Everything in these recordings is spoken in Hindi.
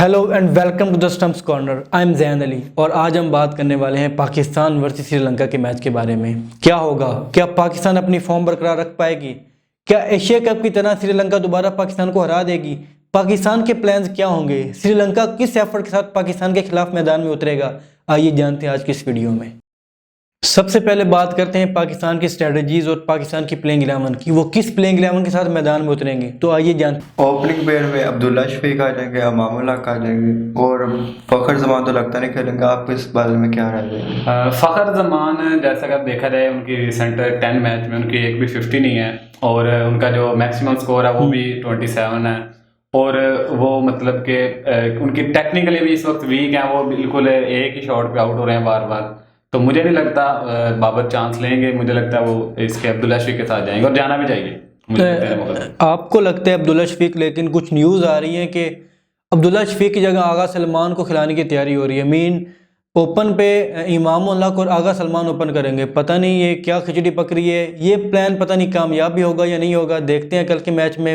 Hello and welcome to the stumps corner. I am Zain Ali और आज हम बात करने वाले हैं पाकिस्तान वर्सेस श्रीलंका के मैच के बारे में। क्या होगा, क्या पाकिस्तान अपनी फॉर्म बरकरार रख पाएगी? क्या एशिया कप की तरह श्रीलंका दोबारा पाकिस्तान को हरा देगी? पाकिस्तान के प्लान्स क्या होंगे? श्रीलंका किस एफर्ट के साथ पाकिस्तान के खिलाफ मैदान में उतरेगा? आइए जानते हैं आज की इस वीडियो में। सबसे पहले बात करते हैं पाकिस्तान की स्ट्रेटजीज और पाकिस्तान की प्लेइंग 11 की। वो किस प्लेइंग 11 के साथ मैदान में उतरेंगे, तो आइए जानते। ओपनिंग पेयर में अब्दुल्ला शफीक आ जाएंगे, अमामुल हक आ जाएंगे और फ़खर जमान तो लगता नहीं खेलेंगे। आपको इस बारे में क्या राय है? फ़खर जमान जैसा कि देखा जाए उनकी रिसेंट 10 मैच में उनकी एक भी 50 नहीं है और उनका जो मैक्सिमम स्कोर है वो भी 27 है और वो मतलब कि उनकी टेक्निकली भी इस वक्त वीक है। वो बिल्कुल एक ही शॉट पे आउट हो रहे हैं बार बार। तो मुझे नहीं लगता बाबर चांस लेंगे। मुझे लगता है वो इसके अब्दुल्ला शफीक के साथ जाएंगे और जाना भी चाहिए। मुझे लगता है आपको लगता है अब्दुल्ला शफीक, लेकिन कुछ न्यूज़ आ रही है कि अब्दुल्ला शफीक की जगह आगा सलमान को खिलाने की तैयारी हो रही है। मीन ओपन पे इमामुल हक और आगा सलमान ओपन करेंगे। पता नहीं ये क्या खिचड़ी पक रही है। ये प्लान पता नहीं कामयाब भी होगा या नहीं होगा, देखते हैं कल के मैच में।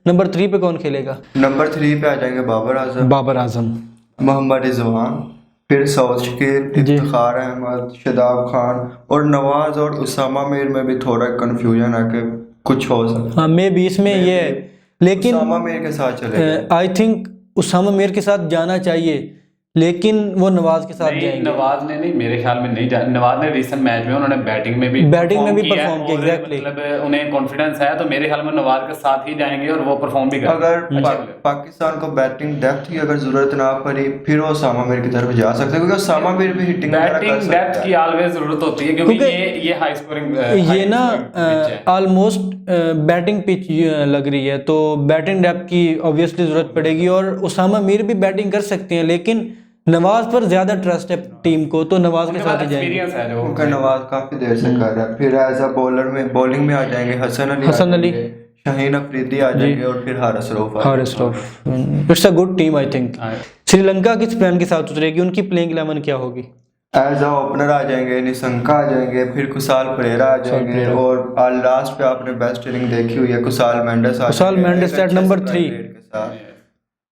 नंबर 3 पे कौन खेलेगा? नंबर 3 पे आ जाएंगे बाबर आजम, मोहम्मद रिजवान, फिर सौशकीर, इफ्तिखार अहमद, शादाब खान और नवाज और उसामा मीर में भी थोड़ा कन्फ्यूजन है कि कुछ हो सकता है। हाँ, मे भी इसमें ये है, लेकिन उसामा मीर के साथ चलेगा। आई थिंक उसामा मीर के साथ जाना चाहिए, लेकिन वो नवाज के साथ जाएंगे। नवाज ने नहीं, मेरे ख्याल में नहीं नवाज ने रिसेंट मैच में उन्होंने बैटिंग में भी परफॉर्म किया। एग्जैक्टली, मतलब उन्हें कॉन्फिडेंस है तो मेरे ख्याल में नवाज के साथ ही जाएंगे और वो परफॉर्म भी करेंगे। अगर पाकिस्तान को बैटिंग डेप्थ की अगर जरूरत ना पड़ी फिर वो उसामा मीर की तरफ जा सकते हैं, क्योंकि उसामा मीर भी हिटिंग बैटिंग डेप्थ की ऑलवेज जरूरत होती है, क्योंकि ये हाई स्कोरिंग ये ना ऑलमोस्ट बैटिंग पिच लग रही है, तो बैटिंग डेप्थ की ऑब्वियसली जरूरत पड़ेगी। और उसामा मीर भी बैटिंग कर सकते हैं, लेकिन नवाज पर ज्यादा ट्रस्ट है टीम को, तो नवाज के साथ ही जाएंगे। उनका नवाज काफी देर से कर रहा है। फिर एज अ बॉलिंग में आ जाएंगे हसन अली, शाहीन अफरीदी आ जाएंगे और फिर Haris Rauf. It's a good team I think. Sri Lanka किस प्लान के साथ उतरेगी? उनकी प्लेइंग 11 क्या होगी? एज अ ओपनर आ जाएंगे निशंका आ जाएंगे, फिर कुशाल परेरा आ जाएंगे और लास्ट पे आपने बेस्ट इनिंग देखी हुई है कुशाल मेंडिस एट नंबर 3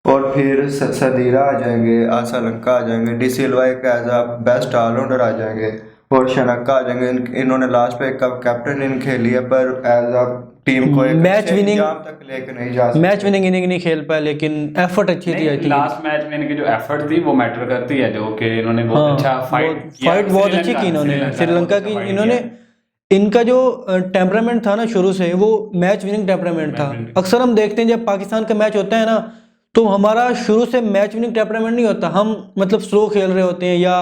और फिर सदीरा आ जाएंगे, आसालंका आ जाएंगे, डी सिल्वा एक एज अ बेस्ट ऑलराउंडर आ जाएंगे और शनक्का आ जाएंगे। इन्होंने लास्ट पे कैप्टन इन खेली है पर एज अ टीम को एक मैच विनिंग तक लेके नहीं जा सकते। मैच विनिंग इनिंग नहीं खेल पाए, लेकिन एफर्ट अच्छी थी। लास्ट मैच में इनकी जो एफर्ट थी वो मैटर करती है, जो कि इन्होंने बहुत अच्छा फाइट बहुत अच्छी की इन्होंने श्रीलंका की। इन्होंने इनका जो टेम्परामेंट था ना शुरू से, वो मैच विनिंग टेम्परामेंट था। अक्सर हम देखते हैं जब पाकिस्तान का मैच होता है ना, तो हमारा शुरू से मैच विनिंग टेम्परामेंट नहीं होता। हम मतलब स्लो खेल रहे होते हैं, या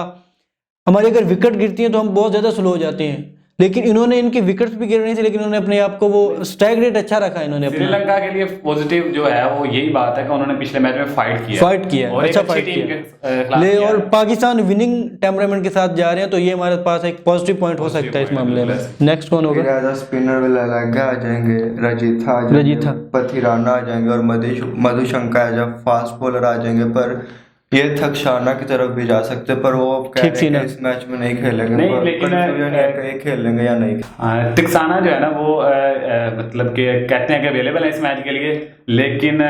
हमारी अगर विकेट गिरती है तो हम बहुत ज़्यादा स्लो हो जाते हैं। लेकिन इन्होंने इनकी विकेट्स भी गिर रही थी, लेकिन उन्होंने अपने आप को वो स्ट्राइक रेट अच्छा रखा इन्होंने। श्रीलंका के लिए पॉजिटिव जो है वो यही बात है कि उन्होंने पिछले मैच में फाइट किया और अच्छा फाइट किया ले। और पाकिस्तान विनिंग टेम्परामेंट के साथ जा रहे हैं, तो ये हमारे पास एक पॉजिटिव पॉइंट हो सकता है इस मामले में। नेक्स्ट कौन होगा? एज अ स्पिनर लगा आ जाएंगे, रजीथा पथिराना आ जाएंगे और Madushanka as a fast bowler आ जाएंगे। पर ये थकशाना की तरफ भी जा सकते, पर वो कह रहे हैं कि इस मैच में नहीं खेलेंगे। नहीं, लेकिन खेल लेंगे या नहीं। तिक्साना जो है ना वो मतलब कि कहते हैं कि अवेलेबल है इस मैच के लिए, लेकिन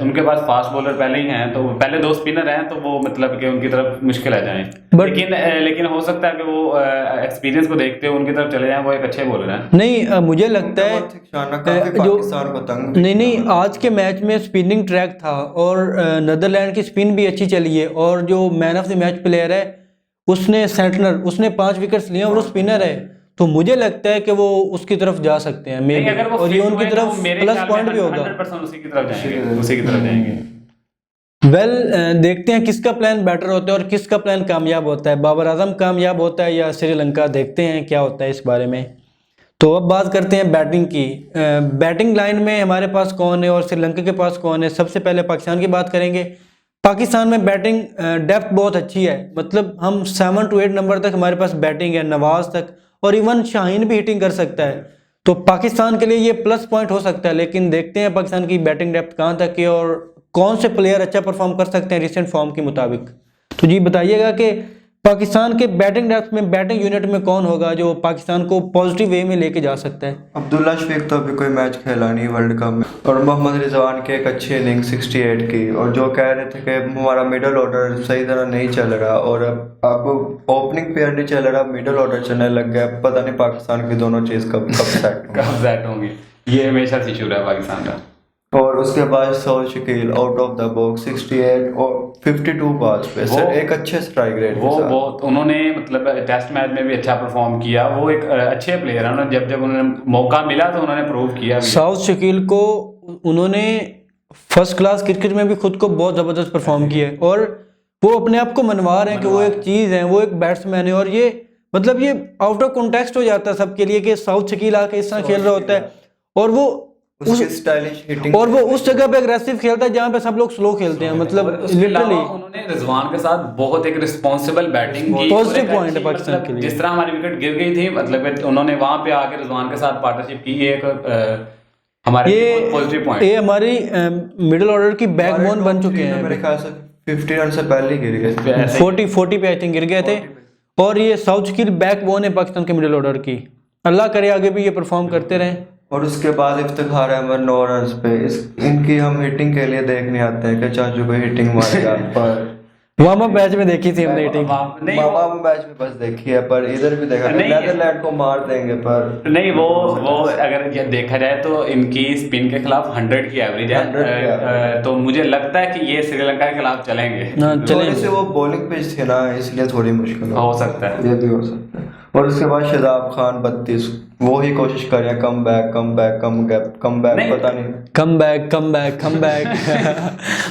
उनके पास फास्ट बॉलर पहले ही हैं, तो पहले 2 स्पिनर हैं, तो वो मतलब कि उनकी तरफ मुश्किल आ जाए। लेकिन हो सकता है कि वो एक्सपीरियंस को देखते हुए उनकी तरफ चले जाएं। वो एक अच्छे बॉलर हैं। नहीं, मुझे लगता है नहीं, आज के मैच में स्पिनिंग ट्रैक था और नीदरलैंड की स्पिन भी अच्छी चली है। और जो man of the match player है उसने 5 विकेट्स लिए और वो स्पिनर है, तो मुझे लगता है कि वो उसकी तरफ जा सकते हैं। और ये उनकी तरफ प्लस पॉइंट भी होगा। 100% उसी की तरफ जाएंगे। देखते हैं किसका प्लान बेटर होता है और किसका प्लान कामयाब होता है। बाबर आजम कामयाब होता है या श्रीलंका? देखते हैं क्या होता है इस बारे में। तो अब बात करते हैं बैटिंग की। बैटिंग लाइन में हमारे पास कौन है और श्रीलंका के पास कौन है? सबसे पहले पाकिस्तान की बात करेंगे। पाकिस्तान में बैटिंग डेप्थ बहुत अच्छी है, मतलब हम 7 to 8 नंबर तक हमारे पास बैटिंग है, नवाज तक, और इवन शाहीन भी हिटिंग कर सकता है। तो पाकिस्तान के लिए ये प्लस पॉइंट हो सकता है, लेकिन देखते हैं पाकिस्तान की बैटिंग डेप्थ कहाँ तक है और कौन से प्लेयर अच्छा परफॉर्म कर सकते हैं रिसेंट फॉर्म के मुताबिक। तो जी बताइएगा कि पाकिस्तान के बैटिंग डेप्थ में, बैटिंग यूनिट में कौन होगा जो पाकिस्तान को पॉजिटिव वे में लेके जा सकता है? अब्दुल्ला शफीक तो अभी कोई मैच खेला नहीं वर्ल्ड कप में, और मोहम्मद रिजवान की एक अच्छी इनिंग 68 की, और जो कह रहे थे कि हमारा मिडल ऑर्डर सही तरह नहीं चल रहा, और अब ओपनिंग पेयर नहीं चल रहा, मिडल ऑर्डर चलने लग गया। पता नहीं पाकिस्तान की दोनों चीज़ कब सेट होंगी, ये हमेशा से इशू रहा है पाकिस्तान का। और उसके बाद Saud Shakeel out of the box 68 और 52 बॉल्स पे सर, एक अच्छे स्ट्राइक रेट वो बहुत उन्होंने मतलब टेस्ट मैच में भी अच्छा परफॉर्म किया। वो एक अच्छे प्लेयर हैं, जब जब उन्हें मौका मिला तो उन्होंने प्रूव किया। सऊद शकील को उन्होंने फर्स्ट क्लास क्रिकेट में भी खुद को बहुत ज़बरदस्त परफॉर्म किया है, और वो अपने आप को मनवा रहे हैं कि वो एक चीज़ है, वो एक बैट्समैन है। और ये मतलब ये आउट ऑफ कॉन्टेक्स्ट हो जाता है सबके लिए कि सऊद शकील आके इस तरह खेल रहा होता है, और वो उसकी स्टाइलिश हिटिंग, और वो उस जगह पे अग्रेसिव खेलता है जहाँ पे सब लोग स्लो खेलते हैं। मतलब लिटरली उन्होंने रिजवान के साथ बहुत एक रिस्पॉन्सिबल बैटिंग की, पॉजिटिव पॉइंट है पाकिस्तान के लिए। जिस तरह हमारी विकेट गिर गई थी, मतलब उन्होंने वहां पे आके रिजवान के साथ पार्टनरशिप की, ये एक हमारे पॉजिटिव पॉइंट। ये हमारी मिडिल ऑर्डर की बैकबोन बन चुके हैं। मेरे ख्याल से 50 रन से पहले ही गिर गए, 40 पे आई थिंक गिर गए थे, और ये सऊद शकील बैकबोन है पाकिस्तान के मिडिल ऑर्डर की। अल्लाह करे आगे भी ये परफॉर्म करते रहें। और उसके बाद इफ्तिखार अहमद 9 रन पे, इनकी हम हिटिंग के लिए देखने आते हैं कि चाचू को हिटिंग मारेगा, पर वार्म अप मैच में देखी थी हमने हिटिंग, मामा मैच में बस देखी है, पर इधर भी देखा नीदरलैंड को मार देंगे, पर नहीं वो अगर ये देखा जाए तो इनकी स्पिन के खिलाफ 100 की एवरेज है, तो मुझे लगता है कि ये श्रीलंका के खिलाफ चलेंगे। थोड़ी से वो बॉलिंग पिच थे ना, इसलिए थोड़ी मुश्किल हो सकता है, ये भी हो सकता है। और उसके बाद शादाब खान 32, वो ही कोशिश कर रहे हैं कम बैक पता नहीं कम बैक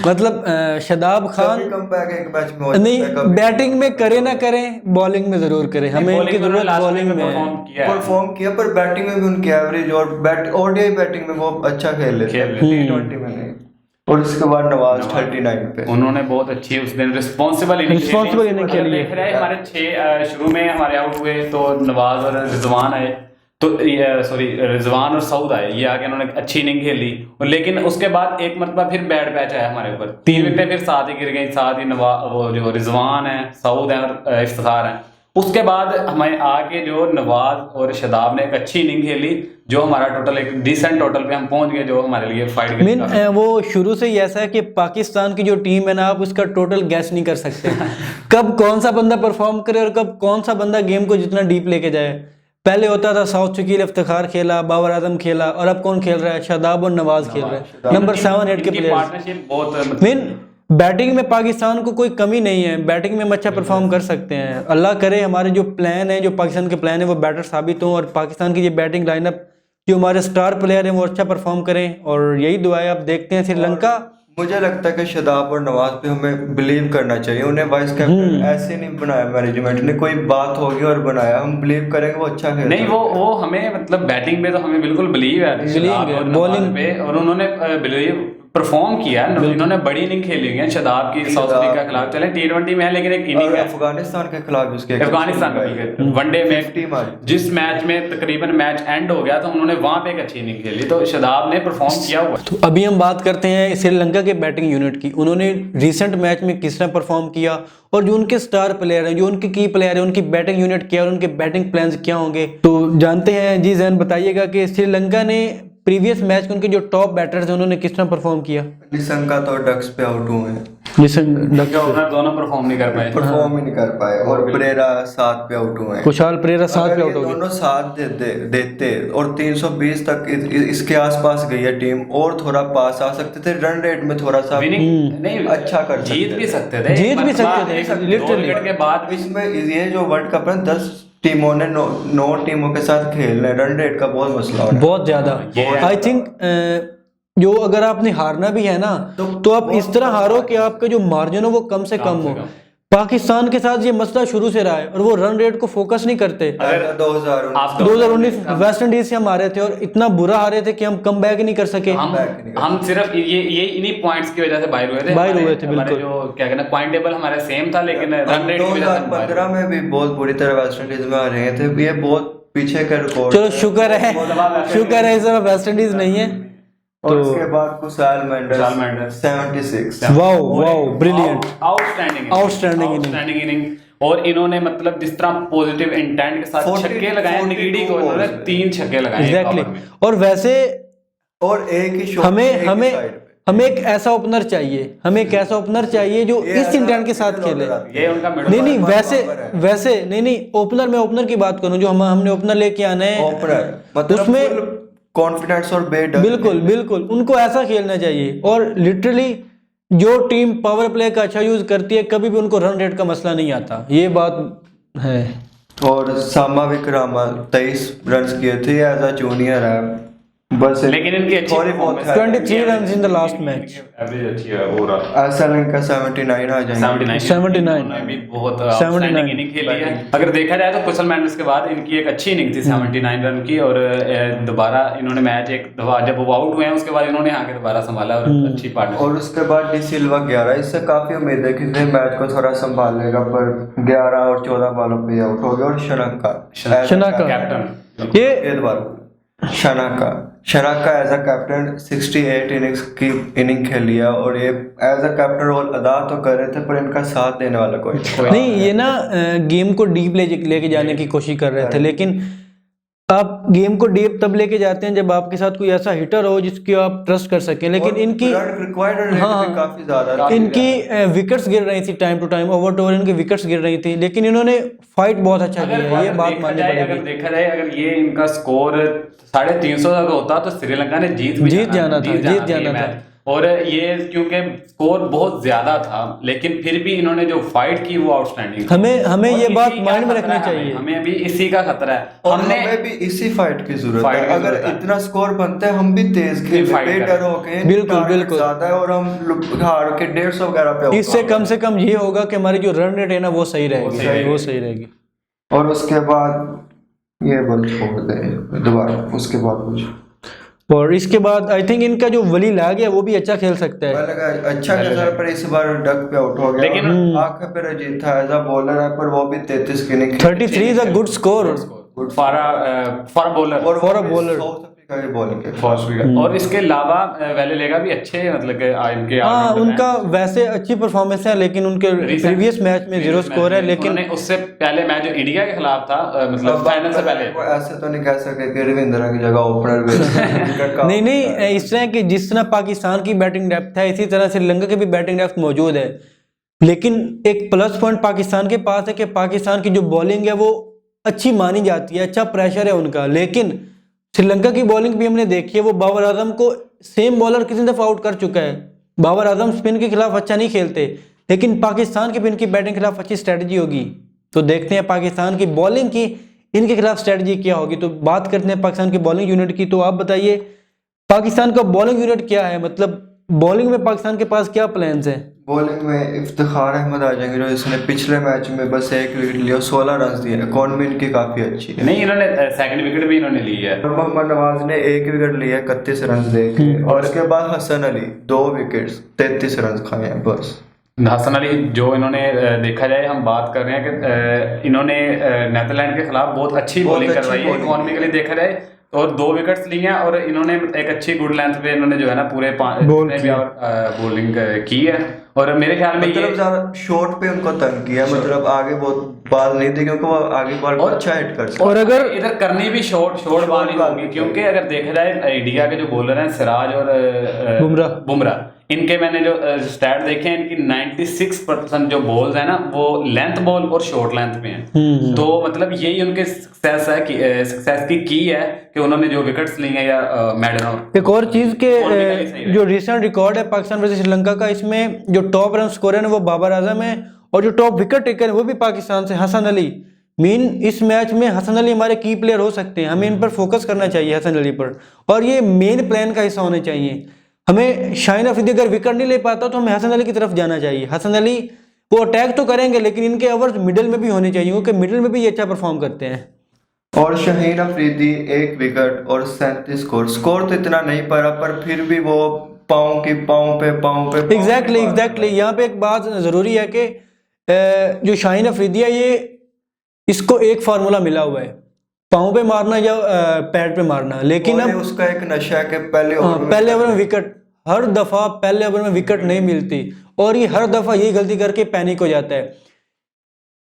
मतलब शादाब खान कम बैक एक मैच में नहीं, बैटिंग में करे ना करें, बॉलिंग में जरूर करें। हमें इनकी जरूरत बॉलिंग में परफॉर्म किया, पर बैटिंग में भी उनकी एवरेज, और ओडीआई बैटिंग में वो अच्छा खेल लेते हैं, T20 में नहीं। और उसके बाद नवाज 39 पे, उन्होंने बहुत अच्छी उस दिन रिस्पॉन्सिबल इनिंग खेली। देख रहे हैं हमारे 6 शुरू में हमारे आउट हुए तो नवाज और रिजवान आए, तो सॉरी रिजवान और सऊद आए, ये आगे उन्होंने अच्छी इनिंग खेली, लेकिन उसके बाद एक मरतबा फिर बैड पैच आया हमारे ऊपर, 3 विकेटें फिर साथ ही गिर गई, साथ ही वो जो रिजवान है, सऊद है और इफ्तिखार है। उसके बाद हमें आके जो नवाज और शदाब ने एक अच्छी इनिंग खेली, जो हमारा टोटल एक डिसेंट टोटल पे हम पहुंच गए, जो हमारे लिए फाइट वो शुरू से ही ऐसा है कि पाकिस्तान की जो टीम है ना, आप उसका टोटल गैस नहीं कर सकते कब कौन सा बंदा परफॉर्म करे और कब कौन सा बंदा गेम को जितना डीप लेके जाए। पहले होता था सऊद शकील, इफ्तिखार खेला, बाबर आजम खेला, और अब कौन खेल रहा है? शादाब और नवाज खेल रहे हैं, नंबर 7-8 के प्लेयर्स। मीन बैटिंग में पाकिस्तान को कोई कमी नहीं है, बैटिंग में हम अच्छा परफॉर्म कर सकते हैं। अल्लाह करे हमारे जो प्लान है, जो पाकिस्तान के प्लान है, वो बेटर साबित हों, और पाकिस्तान की ये बैटिंग लाइनअप जो हमारे स्टार प्लेयर हैं वो अच्छा परफॉर्म करें, और यही दुआ है। आप देखते हैं श्रीलंका, मुझे लगता है कि शादाब और नवाज पे हमें बिलीव करना चाहिए, उन्हें वाइस कैप्टन ऐसे नहीं बनाया मैनेजमेंट ने, कोई बात होगी और बनाया, हम बिलीव करेंगे वो अच्छा खेलता नहीं, वो हमें मतलब बैटिंग पे तो हमें बिल्कुल बिलीव है, बॉलिंग पे, और उन्होंने बिलीव परफॉर्म किया। इन्होंने बड़ी इनिंग खेली हुई है शदाब की, साउथ अफ्रीका के खिलाफ, चले T20 में है, लेकिन एक इनिंग है अफगानिस्तान के खिलाफ, उसके अफगानिस्तान का वनडे में जिस मैच में तकरीबन मैच एंड हो गया, तो उन्होंने वहां पे एक अच्छी इनिंग खेली, तो शदाब ने परफॉर्म किया हुआ। तो अभी हम बात करते हैं श्रीलंका के बैटिंग यूनिट की। उन्होंने रिसेंट मैच में किस तरह परफॉर्म किया, और जो उनके स्टार प्लेयर हैं, जो उनके की प्लेयर हैं, उनकी बैटिंग यूनिट क्या और उनके बैटिंग प्लान्स क्या होंगे, तो जानते हैं। जी जैन बताइएगा कि श्रीलंका ने प्रीवियस मैच में उनके जो टॉप बैटर्स हैं उन्होंने किस तरह परफॉर्म किया। निशंका तो डक्स पे आउट हुए हैं, दोनों परफॉर्म नहीं कर पाए, और परेरा 7 पे आउट हुए हैं, खुशहाल परेरा 7 पे आउट हो गए। दोनों साथ देते और 320 तक इसके आसपास गई है टीम, और थोड़ा पास आ सकते थे, रन रेट में थोड़ा सा नहीं अच्छा कर जीत भी सकते थे लिटरली के बाद। इसमें ये जो वर्ल्ड कप है 10 टीमों ने 9 टीमों के साथ खेलना है, रन रेट का बहुत मसला है, बहुत ज्यादा। आई थिंक जो अगर आपने हारना भी है ना, तो आप इस तरह हारो कि आपका जो मार्जिन हो वो कम से कम हो। पाकिस्तान के साथ ये मसला शुरू से रहा है, और वो रन रेट को फोकस नहीं करते। 2019 वेस्ट इंडीज से हम हारे थे, और इतना बुरा हारे थे कि हम कम बैक नहीं कर सके। हम सिर्फ ये इन्हीं पॉइंट्स की वजह से बाहर हुए थे बिल्कुल। जो क्या कहना पॉइंट टेबल हमारा सेम था, लेकिन रन रेट 2015 में भी बहुत बुरी तरह वेस्ट इंडीज में आ रहे थे, ये बहुत पीछे का रिकॉर्ड। चलो शुक्र है इस बार वेस्ट इंडीज नहीं है। और उसके बाद Kusal Mendis 76, wow brilliant, outstanding inning. और इन्होंने मतलब जिस तरह पॉजिटिव इंटेंट के साथ 40 छक्के लगाए, 42 निगीडी को इन्होंने balls 3 छक्के लगाए एक एग्जैक्टली ओवर में। और वैसे और एक ही शॉट हमें एक ऐसा ओपनर चाहिए, हमें एक ऐसा ओपनर चाहिए जो इस इंटेंट के साथ खेले। ये उनका मिडल नहीं बाबर वैसे नहीं ओपनर, मैं ओपनर की बात करूं जो हमने ओपनर लेके आना है ओपनर मतलब उसमें कॉन्फिडेंस और बेडर बिल्कुल उनको ऐसा खेलना चाहिए। और लिटरली जो टीम पावर प्ले का अच्छा यूज करती है कभी भी उनको रन रेट का मसला नहीं आता, ये बात है। और सामा विक्रामा 23 रन किए थे एज अ जूनियर है, बस लेकिन इनकी अच्छी थोड़ी बहुत है। 23 runs in the last match। Average अच्छी है ओवरऑल। ऐसा इनका 79 आ जाएंगे। 79 इन्होंने भी बहुत आउटस्टैंडिंग इनिंग खेली है। अगर देखा जाए तो कुशल मैंडेस के बाद इनकी एक अच्छी इनिंग थी 79 रन की, और दोबारा इन्होंने मैच एक दफा जब वो आउट हुए हैं उसके बाद इन्होंने आके दोबारा संभाला और अच्छी पार्टनरशिप। और उसके बाद डी सिल्वा 11, इससे काफी उम्मीद है कि ये मैच को थोड़ा संभाल लेगा, पर 11 और 14 बॉलों पे आउट हो गया। और शनाका कैप्टन ये Shanaka as a captain 68 innings की इनिंग खेली है, और ये एज अ कैप्टन रोल अदा तो कर रहे थे, पर इनका साथ देने वाला कोई नहीं, ये ना गेम को डीप लेके जाने की कोशिश कर रहे थे, लेकिन आप गेम को डीप तब लेके जाते हैं जब आपके साथ कोई ऐसा हिटर हो जिसकी आप ट्रस्ट कर सकें। लेकिन इनकी काफी ज्यादा इनकी विकेट्स गिर रही थी time to time, over to over इनकी विकेट्स गिर रही थी, लेकिन इन्होंने फाइट बहुत अच्छा किया है, ये बात माननी अगर पड़ेगी। देखा जाए अगर ये इनका स्कोर 350 तक होता तो श्रीलंका ने जीत जाना था। और ये क्योंकि स्कोर बहुत ज्यादा था, लेकिन फिर भी इन्होंने जो फाइट की वो आउटस्टैंडिंग। हमें ये बात माइंड में रखनी चाहिए, हमें भी इसी का खतरा है, और हमें भी इसी फाइट की जरूरत है। अगर इतना स्कोर बनता है हम भी तेज खेलें, डर होके बिल्कुल ज्यादा है, और हम हार के 150 वगैरह पे, इससे कम से कम ये होगा कि हमारी जो रन रेट है ना वो सही रहेगी। और उसके बाद ये बॉल छोड़ दे दोबारा, उसके बाद कुछ। और इसके बाद आई थिंक इनका जो वली लाग है वो भी अच्छा खेल सकता है। लगा अच्छा खेल, पर इस बार डक पे आउट हो गया, लेकिन आंखें पे रजीत था एज अ बॉलर है, पर वो भी 33 की नहीं 33 is a good score for bowler और फॉर अ बॉलर का ये बॉलिंग के फर्स्ट विकेट। और इसके अलावा वेलेलेगा भी अच्छे मतलब के इनके उनका वैसे अच्छी परफॉर्मेंस है, लेकिन उनके प्रीवियस मैच में 0 स्कोर है, लेकिन उससे पहले मैच जो इंडिया के खिलाफ था मतलब फाइनल से पहले, ऐसे तो नहीं कह सकते कि रविंद्र की जगह ओपनर नहीं इस तरह कि जिस तरह पाकिस्तान की बैटिंग डेप्थ है इसी तरह श्रीलंका की भी बैटिंग डेप्थ मौजूद है, लेकिन एक प्लस पॉइंट पाकिस्तान के पास है कि पाकिस्तान की जो बॉलिंग है वो अच्छी मानी जाती है, अच्छा प्रेशर है उनका। लेकिन श्रीलंका की बॉलिंग भी हमने देखी है, वो बाबर आजम को सेम बॉलर कितनी दफा आउट कर चुका है। बाबर आजम स्पिन के खिलाफ अच्छा नहीं खेलते, लेकिन पाकिस्तान की भी इनकी बैटिंग के खिलाफ अच्छी स्ट्रेटजी होगी। तो देखते हैं पाकिस्तान की बॉलिंग की इनके खिलाफ स्ट्रेटजी क्या होगी। तो बात करते हैं पाकिस्तान की बॉलिंग यूनिट की। तो आप बताइए पाकिस्तान का बॉलिंग यूनिट क्या है, मतलब बॉलिंग में पाकिस्तान के पास क्या प्लान्स हैं? बॉलिंग में इफ्तिखार अहमद आ जाएंगे, जो इसने पिछले मैच में बस 1 विकेट लिया, 16 रन दिए, इकॉनमी इनकी काफी अच्छी है। नहीं इन्होंने सेकंड विकेट भी इन्होंने ली है। मोहम्मद नवाज ने 1 विकेट लिया 31 रन दे के, और उसके बाद हसन अली 2 विकेट 33 रन खाए हैं बस। हसन अली जो इन्होंने देखा जाए, हम बात कर रहे हैं कि इन्होंने नेदरलैंड के खिलाफ बहुत अच्छी बॉलिंग करवाई है इकोनॉमिकली देखा जाए, और 2 विकेट्स लिए हैं, और इन्होंने एक अच्छी गुड लेंथ पे इन्होंने जो है ना पूरे बॉलिंग की है। और मेरे ख्याल में मतलब ज्यादा शॉर्ट पे उनको तंग किया, मतलब आगे बहुत बॉल नहीं दी, क्योंकि वो आगे बॉल अच्छा हिट कर सकते। और अगर इधर करनी भी शॉर्ट बॉल ही होगी, क्योंकि अगर देखा जाए इंडिया के जो बॉलर हैं सिराज और बुमराह, इनके मैंने जो स्टैट देखे हैं, इनकी 96% जो बॉल्स है ना वो लेंथ बॉल और शॉर्ट लेंथ पे हैं। तो मतलब यही उनके सक्सेस की है कि उन्होंने जो विकेट्स लिए हैं या मैडन। एक और चीज के जो रिसेंट रिकॉर्ड है पाकिस्तान वर्सेस श्रीलंका का, इसमें जो टॉप रन स्कोरर है वो बाबर आजम है, और जो टॉप विकेट टेकर है वो भी पाकिस्तान से हसन अली। इस मैच में हसन अली हमारे की प्लेयर हो सकते हैं, हमें इन पर फोकस करना चाहिए हसन अली पर, और ये मेन प्लान का हिस्सा होने चाहिए। हमें शाहीन अफरीदी अगर विकेट नहीं ले पाता तो हमें हसन अली की तरफ जाना चाहिए। हसन अली वो अटैक तो करेंगे, लेकिन इनके ओवर्स मिडिल में भी होने चाहिए, क्योंकि मिडिल में भी ये अच्छा परफॉर्म करते हैं। और शाहीन अफरीदी 1 विकेट और 37 स्कोर तो इतना नहीं पड़ा, पर फिर भी वो पाँव पे एग्जैक्टली यहाँ पे एक बात जरूरी है कि जो शाहीन अफरीदी है ये इसको एक फार्मूला मिला हुआ है, पाँव पे मारना या पैड पे मारना, लेकिन अब उसका एक नशा है कि पहले ओवर में विकेट, हर दफा पहले ओवर में विकेट नहीं मिलती, और ये हर दफा यही गलती करके पैनिक हो जाता है।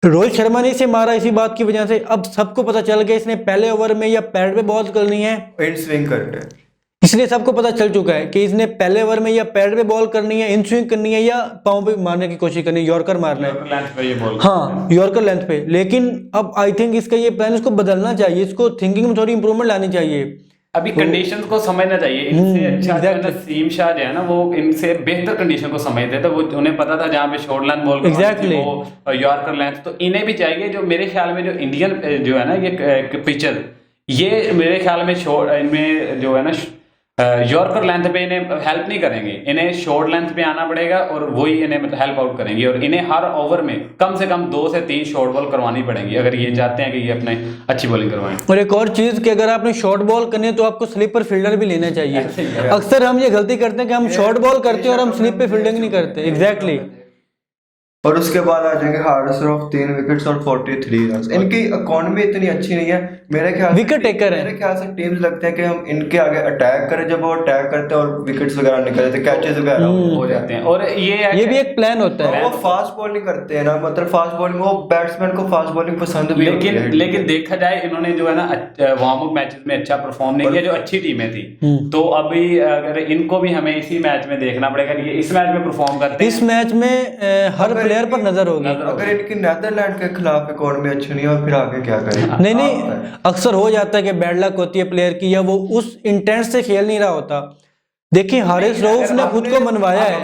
रोहित शर्मा ने इसे मारा इसी बात की वजह से। अब सबको पता चल गया इसने पहले ओवर में या पैड पे बॉल करनी है, इन स्विंग करके, इसलिए सबको पता चल चुका है कि इसने पहले ओवर में या पैड पे बॉल करनी है, इन स्विंग करनी है, या पाँव पे मारने की कोशिश करनी है, यॉर्कर मारना है। लेंथ पे ये बॉल, हाँ, यॉर्कर लेंथ पे। लेकिन अब आई थिंक इसका ये प्लान इसको बदलना चाहिए, इसको थिंकिंग में थोड़ी इंप्रूवमेंट लानी चाहिए। अभी कंडीशंस को समझना चाहिए। इनसे अच्छा जो है ना नसीम शाह जो है ना, वो इनसे बेहतर कंडीशन को समझते थे। वो उन्हें पता था जहाँ पे शॉर्ट लेंथ बॉल Exactly. वो यॉर्कर लेंथ, तो इन्हें भी चाहिए। जो मेरे ख्याल में जो इंडियन जो है ना ये पिचर, ये मेरे ख्याल में शॉर्ट इनमें जो है ना यॉर्कर लेंथ पे इन्हें हेल्प नहीं करेंगे, इन्हें शॉर्ट लेंथ पे आना पड़ेगा और वही इन्हें मतलब हेल्प आउट करेंगे। और इन्हें हर ओवर में कम से कम 2 से 3 शॉर्ट बॉल करवानी पड़ेंगी अगर ये चाहते हैं कि ये अपने अच्छी बॉलिंग करवाएं। और एक और चीज कि अगर आपने शॉर्ट बॉल करनी है तो आपको स्लिप पर फील्डर भी लेना चाहिए। अक्सर हम ये गलती करते हैं कि हम शॉर्ट बॉल करते हैं और हम स्लिप पे फील्डिंग नहीं करते। एग्जैक्टली। और उसके बाद आ जाएंगे हारिस रऊफ 3 विकेट्स और 43 रन। इनकी इकोनॉमी इतनी अच्छी नहीं है मेरे ख्याल से, विकेट टेकर है। मेरे ख्याल से टीम्स लगते हैं कि हम इनके आगे अटैक करें, जब वो अटैक करते हैं और विकेट्स वगैरह निकल जाते हैं, कैचेस वगैरह हो जाते हैं। और ये भी एक प्लान होता है। वो फास्ट बॉलिंग करते हैं ना, मतलब फास्ट बॉलिंग, वो बैट्समैन को फास्ट बॉलिंग पसंद भी होती है। लेकिन देखा जाए इन्होंने जो है ना वार्म अप मैचेस में अच्छा परफॉर्म नहीं किया, जो अच्छी टीमें थी। तो अभी अगर इनको भी हमें इसी मैच में देखना पड़ेगा कि ये इस मैच में परफॉर्म करते हैं। इस मैच में हर प्लेयर पर नजर होगी। अगर इनकी नीदरलैंड के खिलाफ इकोनॉमी अच्छी नहीं है और फिर आगे क्या करें। नहीं, अक्सर हो जाता है कि बैड लक होती है प्लेयर की, या वो उस इंटेंट से खेल नहीं रहा होता। देखिए हारिस रऊफ ने खुद को मनवाया है।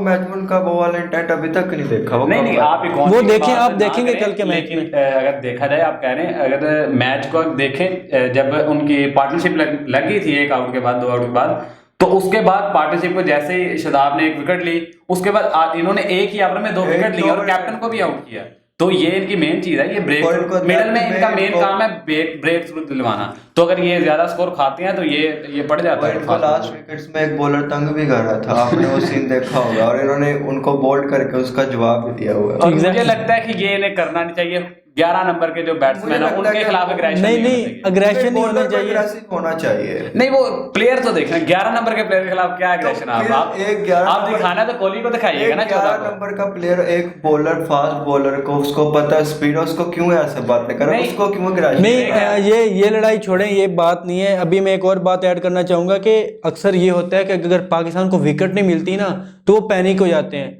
मैच का वो वाला इंटेंट अभी तक नहीं देखा। नहीं आप वो देखें, आप देखेंगे कल के मैच में। अगर देखा जाए, आप कह रहे हैं अगर मैच को देखें, जब उनकी पार्टनरशिप लगी थी 1 आउट के बाद 2 आउट के बाद, तो उसके बाद पार्टनरशिप को जैसे ही शादाब ने 1 विकेट ली, उसके बाद इन्होंने एक ही ओवर में 2 विकेट लिए और कैप्टन को भी आउट किया। तो ये इनकी मेन चीज है, ये ब्रेक मिडल में इनका मेन काम है ब्रेक थ्रू दिलवाना। तो अगर ये ज्यादा स्कोर खाते हैं तो ये पड़ जाता है। लास्ट विकेट्स में एक बॉलर तंग भी कर रहा था, आपने वो सीन देखा होगा, और इन्होंने उनको बोल्ड करके उसका जवाब भी दिया हुआ है। और मुझे लगता है कि ये इन्हें करना नहीं चाहिए। 11 नंबर के जो बैट्समैन है उनके खिलाफ अग्रेशन नहीं अग्रेशन नहीं होना चाहिए, अग्रेसिव होना चाहिए। नहीं वो प्लेयर तो देखना, 11 नंबर के प्लेयर के खिलाफ क्या अग्रेशन आप दिखाना तो कोहली को दिखाइएगा ना। 11 नंबर का प्लेयर, एक बॉलर, फास्ट बॉलर को उसको पता स्पीड, उसको क्यों ऐसे बातें करें, उसको क्यों अग्रेशन नहीं। ये लड़ाई छोड़ें, ये बात नहीं है। अभी मैं एक और बात ऐड करना चाहूंगा कि अक्सर ये होता है कि अगर पाकिस्तान को विकेट नहीं मिलती ना तो वो पैनिक हो जाते हैं,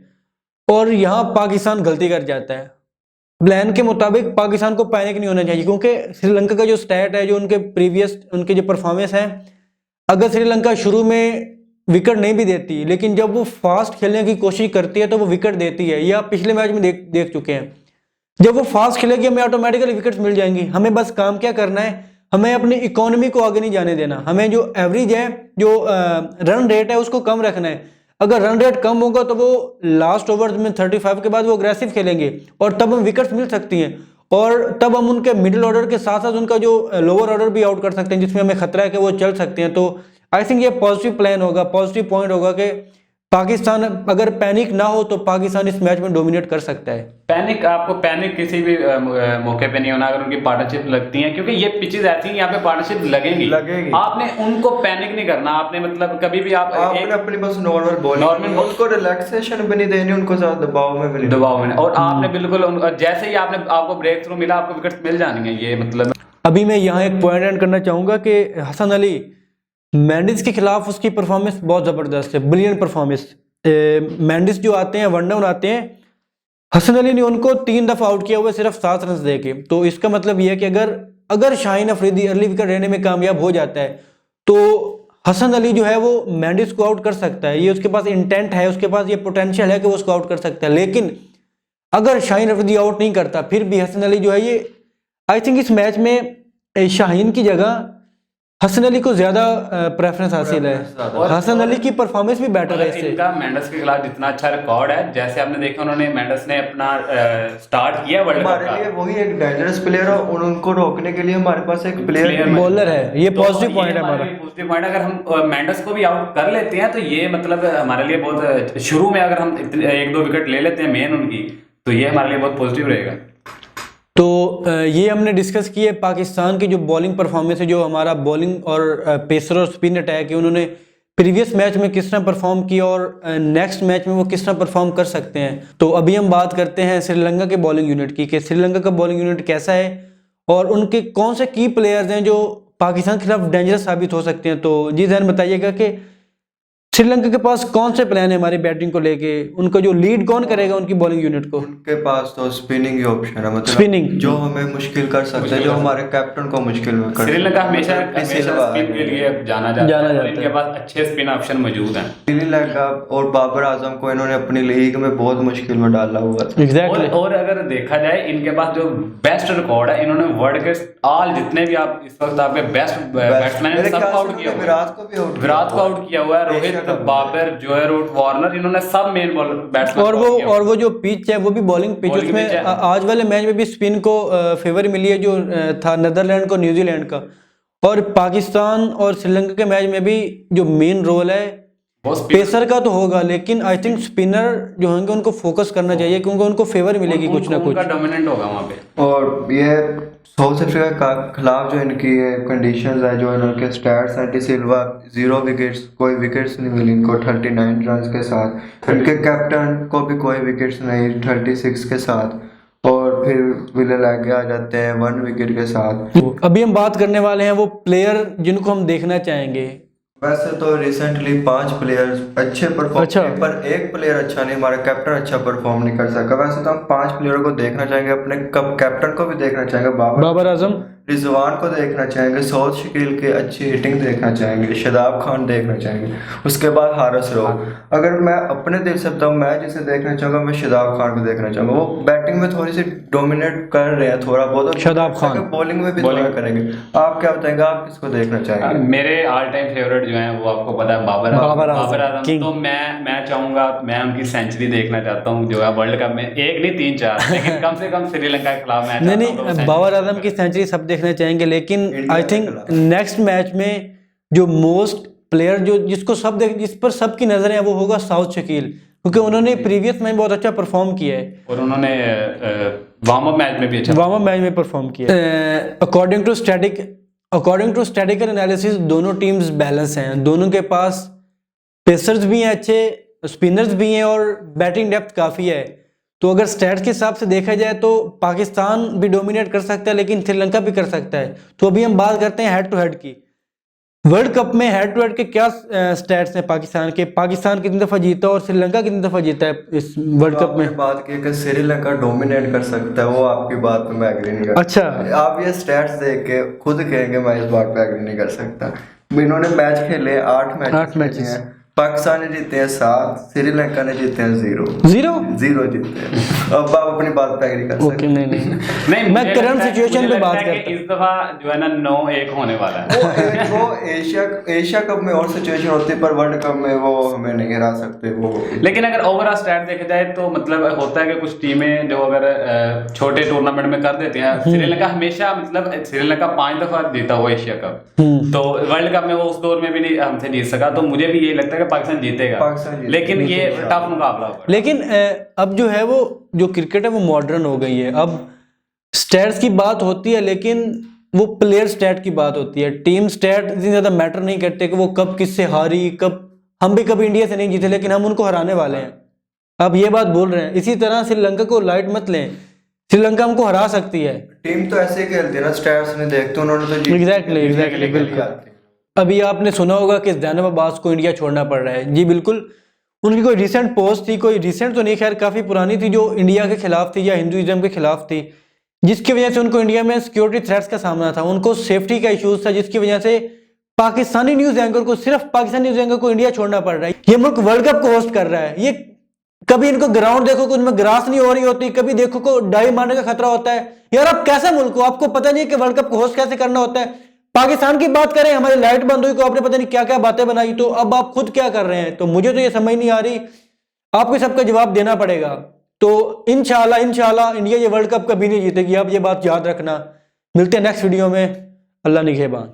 और यहाँ पाकिस्तान गलती कर जाता है। प्लान के मुताबिक पाकिस्तान को पैनिक नहीं होना चाहिए, क्योंकि श्रीलंका का जो स्टैट है, जो उनके जो परफॉर्मेंस है, अगर श्रीलंका शुरू में विकेट नहीं भी देती, लेकिन जब वो फास्ट खेलने की कोशिश करती है तो वो विकेट देती है। ये आप पिछले मैच में देख चुके हैं। जब वो फास्ट खेलेगी हमें ऑटोमेटिकली विकेट्स मिल जाएंगी। हमें बस काम क्या करना है, हमें अपनी इकोनॉमी को आगे नहीं जाने देना। हमें जो एवरेज है, जो रन रेट है, उसको कम रखना है। अगर रन रेट कम होगा तो वो लास्ट ओवर में 35 के बाद वो अग्रेसिव खेलेंगे और तब हम विकेट्स मिल सकती हैं, और तब हम उनके मिडिल ऑर्डर के साथ साथ उनका जो लोअर ऑर्डर भी आउट कर सकते हैं, जिसमें हमें खतरा है कि वो चल सकते हैं। तो आई थिंक ये पॉजिटिव प्लान होगा, पॉजिटिव पॉइंट होगा कि पाकिस्तान अगर पैनिक ना हो तो पाकिस्तान इस मैच में डोमिनेट कर सकता है। आपको पैनिक किसी भी मौके पे नहीं होना अगर उनकी पार्टनरशिप लगती है, क्योंकि ये पिचेस ऐसी हैं, यहाँ पे पार्टनरशिप लगेंगी। आपने उनको पैनिक नहीं करना, आपने मतलब कभी भी आप अपनी बस नॉर्मल बॉलिंग, उसको रिलैक्सेशन भी नहीं देनी, उनको ज्यादा दबाव में भी नहीं। और आपने बिल्कुल जैसे ही आपको ब्रेक थ्रू मिला, आपको विकेट मिल जानी है। ये मतलब अभी मैं यहाँ एक पॉइंट ऐड करना चाहूंगा कि हसन अली मैंडिस के खिलाफ उसकी परफॉर्मेंस बहुत ज़बरदस्त है, ब्रिलियंट परफॉर्मेंस। मैंडिस जो आते हैं, वन डाउन आते हैं, हसन अली ने उनको 3 दफ़ा आउट किया हुआ सिर्फ 7 रन दे के। तो इसका मतलब ये है कि अगर शाहीन अफरीदी अर्ली विकेट लेने में कामयाब हो जाता है तो हसन अली जो है वो मैंडिस को आउट कर सकता है। ये उसके पास इंटेंट है, उसके पास ये पोटेंशियल है कि वो उसको आउट कर सकता है। लेकिन अगर शाहीन अफरीदी आउट नहीं करता, फिर भी हसन अली जो है, ये आई थिंक इस मैच में शाहीन की जगह हसन अली को ज्यादा प्रेफरेंस हासिल है। हसन अली की परफॉर्मेंस भी बेटर है इससे। इनका मेंडिस के खिलाफ जितना अच्छा रिकॉर्ड है, जैसे आपने देखा उन्होंने मेंडिस ने अपना स्टार्ट किया वर्ल्ड कप का, लिए वही एक डेंजरस प्लेयर है, और उनको रोकने के लिए हमारे पास एक प्लेयर बॉलर है। ये पॉजिटिव पॉइंट है हमारा। पॉजिटिव पॉइंट, अगर हम मेंडिस को भी आउट कर लेते हैं तो ये मतलब हमारे लिए बहुत, शुरू में अगर हम 1-2 विकेट ले लेते हैं मेन उनकी, तो ये हमारे लिए बहुत पॉजिटिव रहेगा। तो ये हमने डिस्कस किया पाकिस्तान की जो बॉलिंग परफॉर्मेंस है, जो हमारा बॉलिंग और पेसर और स्पिन अटैक है, उन्होंने प्रीवियस मैच में किस तरह परफॉर्म किया और नेक्स्ट मैच में वो किस तरह परफॉर्म कर सकते हैं। तो अभी हम बात करते हैं श्रीलंका के बॉलिंग यूनिट की कि श्रीलंका का बॉलिंग यूनिट कैसा है और उनके कौन से की प्लेयर्स हैं जो पाकिस्तान के खिलाफ डेंजरस साबित हो सकते हैं। तो जी जहन बताइएगा कि श्रीलंका के पास कौन से प्लान है हमारी बैटिंग को लेके, उनका जो लीड कौन करेगा उनकी बॉलिंग यूनिट को। उनके पास तो स्पिनिंग ही ऑप्शन है, मतलब स्पिनिंग जो हमें मुश्किल कर सकते हैं, जो हमारे कैप्टन को मुश्किल में कर श्रीलंका हमेशा सिल्वा स्पिन के लिए जाना जाता है और इनके पास अच्छे स्पिन ऑप्शन मौजूद हैं। श्रीलंका और बाबर आजम को इन्होंने अपनी लीग में बहुत मुश्किल में डाला हुआ था। एग्जैक्टली। और अगर देखा जाए इनके पास जो बेस्ट रिकॉर्ड है, इन्होंने वर्ल्ड के ऑल जितने भी आप इस वक्त आपके बेस्ट बैट्समैन मेरे सबको ख्याल आउट से किया हुआ है। विराट को आउट किया हुआ है, रोहित, बाबर, जोए रूट, वार्नर, इन्होंने सब मेन बैट्समैन और वो जो पिच है वो भी बॉलिंग पिच, उसमें आज वाले मैच में भी स्पिन को फेवर मिली है जो था नीदरलैंड को न्यूजीलैंड का। और पाकिस्तान और श्रीलंका के मैच में भी जो मेन रोल है पेसर का तो होगा, लेकिन आई थिंक स्पिनर जो होंगे उनको फोकस करना चाहिए क्योंकि उनको फेवर मिलेगी कुछ ना कुछ, डोमिनेंट होगा वहाँ पे। और ये साउथ अफ्रीका के खिलाफ जो इनकी कंडीशंस है, जो इनके स्टैट्स हैं, सिल्वा 0 विकेट्स, कोई विकेट्स नहीं मिली इनको 39 रन के साथ, इनके कैप्टन को भी कोई विकेट्स नहीं 36 के साथ, और फिर विले लागे आ जाते हैं 1 विकेट के साथ। अभी हम बात करने वाले हैं वो प्लेयर जिनको हम देखना चाहेंगे। वैसे तो रिसेंटली 5 प्लेयर्स अच्छे परफॉर्म किए, पर एक प्लेयर अच्छा नहीं, हमारा कैप्टन अच्छा परफॉर्म नहीं कर सका। वैसे तो हम 5 प्लेयरों को देखना चाहेंगे, अपने कैप्टन को भी देखना चाहेंगे, बाबर आजम, रिजवान को देखना चाहेंगे, सऊद शकील की अच्छी हिटिंग देखना चाहेंगे, शादाब खान देखना चाहेंगे, उसके बाद हारिस रऊफ। अगर मैं अपने दिल से बताऊं, मैं जिसे देखना चाहूँगा मैं शादाब खान को देखना चाहूँगा। वो बैटिंग में थोड़ी सी डोमिनेट कर रहे हैं थोड़ा बहुत, शादाब खान बॉलिंग में भी थोड़ा करेंगे। आप क्या बताएंगे, आप किसको देखना चाहेंगे? मेरे ऑल टाइम फेवरेट जो है वो आपको पता है बाबर आजम। तो मैं चाहूंगा, मैं उनकी सेंचुरी देखना चाहता हूँ जो है वर्ल्ड कप में, एक नहीं 3-4, लेकिन कम से कम श्रीलंका के खिलाफ मैच। नहीं, बाबर आजम की सेंचुरी सब देखना चाहेंगे, लेकिन आई थिंक नेक्स्ट मैच में जो मोस्ट प्लेयर जो जिस पर सबकी नजरें हैं वो होगा सऊद शकील, क्योंकि उन्होंने प्रीवियस मैच बहुत अच्छा परफॉर्म किया है और उन्होंने वार्म अप मैच में भी परफॉर्म किया है। अकॉर्डिंग टू स्टैटिकल एनालिसिस दोनों टीम्स बैलेंस हैं, दोनों के पास पेसर्स भी हैं अच्छे, स्पिनर्स भी हैं और बैटिंग डेप्थ काफ़ी है। तो अगर स्टैट्स के हिसाब से देखा जाए तो पाकिस्तान भी डोमिनेट कर सकता है लेकिन श्रीलंका भी कर सकता है। तो अभी हम बात करते हैं हेड टू हेड की। वर्ल्ड कप में हेड टू हेड के क्या स्टैट्स हैं पाकिस्तान के? पाकिस्तान कितनी दफ़ा जीता और श्रीलंका कितनी दफ़ा जीता है इस वर्ल्ड कप में? बात की कि श्रीलंका डोमिनेट कर सकता है, वो आपकी बात पे मैं एग्री नहीं करता। अच्छा, आप ये स्टैट्स देख के खुद कहेंगे मैं इस बात पे एग्री नहीं कर सकता। इन्होंने मैच खेले 8 मैचेस हैं, पाकिस्तान ने जीते हैं 7, श्रीलंका ने जीते हैं 0 जीते हैं। अब आप अपनी बात पे एग्री कर सकते हैं। नहीं, मैं करंट सिचुएशन पे बात करता हूं। इस दफा जो है ना 9-1 होने वाला है। वो एशिया कप में और सिचुएशन होती है, पर वर्ल्ड कप में वो हमें नहीं हरा सकते वो। लेकिन अगर ओवरऑल स्टैट देखा जाए तो मतलब होता है कि कुछ टीमें जो अगर छोटे टूर्नामेंट में कर देती हैं, श्रीलंका हमेशा मतलब श्रीलंका 5 दफा जीता हुआ एशिया कप, तो वर्ल्ड कप में वो उस दौर में भी नहीं हमसे जीत सका। तो मुझे भी यही लगता है पाकिस्तान जीतेगा, लेकिन ये टफ मुकाबला होगा। लेकिन अब जो है वो जो क्रिकेट है वो मॉडर्न हो गई है। अब स्टैट्स की बात होती है लेकिन वो प्लेयर स्टैट की बात होती है। टीम स्टैट इतनी ज़्यादा मैटर नहीं करते कि वो कब किससे हारी, कब हम भी कभी इंडिया से नहीं जीते लेकिन हम उनको हराने वाले हैं, अब ये बात बोल रहे हैं। इसी तरह श्रीलंका को लाइट मत लें, श्रीलंका हमको हरा सकती है। टीम तो ऐसे ही खेलती है ना, स्टैट्स नहीं देखते उन्होंने तो एग्जैक्टली बिल्कुल। अभी आपने सुना होगा कि जैनब अब्बास को इंडिया छोड़ना पड़ रहा है। जी बिल्कुल, उनकी कोई रिसेंट पोस्ट थी, कोई रिसेंट तो नहीं, खैर काफ़ी पुरानी थी, जो इंडिया के खिलाफ थी या हिंदुइज्म के खिलाफ थी, जिसकी वजह से उनको इंडिया में सिक्योरिटी थ्रेट्स का सामना था, उनको सेफ्टी का इश्यूज था, जिसकी वजह से पाकिस्तानी न्यूज़ एंकर को, सिर्फ पाकिस्तानी न्यूज़ एंकर को इंडिया छोड़ना पड़ रहा है। ये मुल्क वर्ल्ड कप को होस्ट कर रहा है, ये कभी इनको ग्राउंड देखो कि उनमें ग्रास नहीं हो रही होती, कभी देखो को डाई मारने का खतरा होता है। यार आप कैसे मुल्क हो, आपको पता नहीं है कि वर्ल्ड कप को होस्ट कैसे करना होता है। पाकिस्तान की बात करें, हमारी लाइट बंद हुई को आपने पता नहीं क्या क्या बातें बनाई, तो अब आप खुद क्या कर रहे हैं? तो मुझे तो ये समझ नहीं आ रही, आपको सबका जवाब देना पड़ेगा। तो इंशाल्लाह इंडिया ये वर्ल्ड कप कभी नहीं जीतेगी, आप ये बात याद रखना। मिलते हैं नेक्स्ट वीडियो में, अल्लाह निगहबान।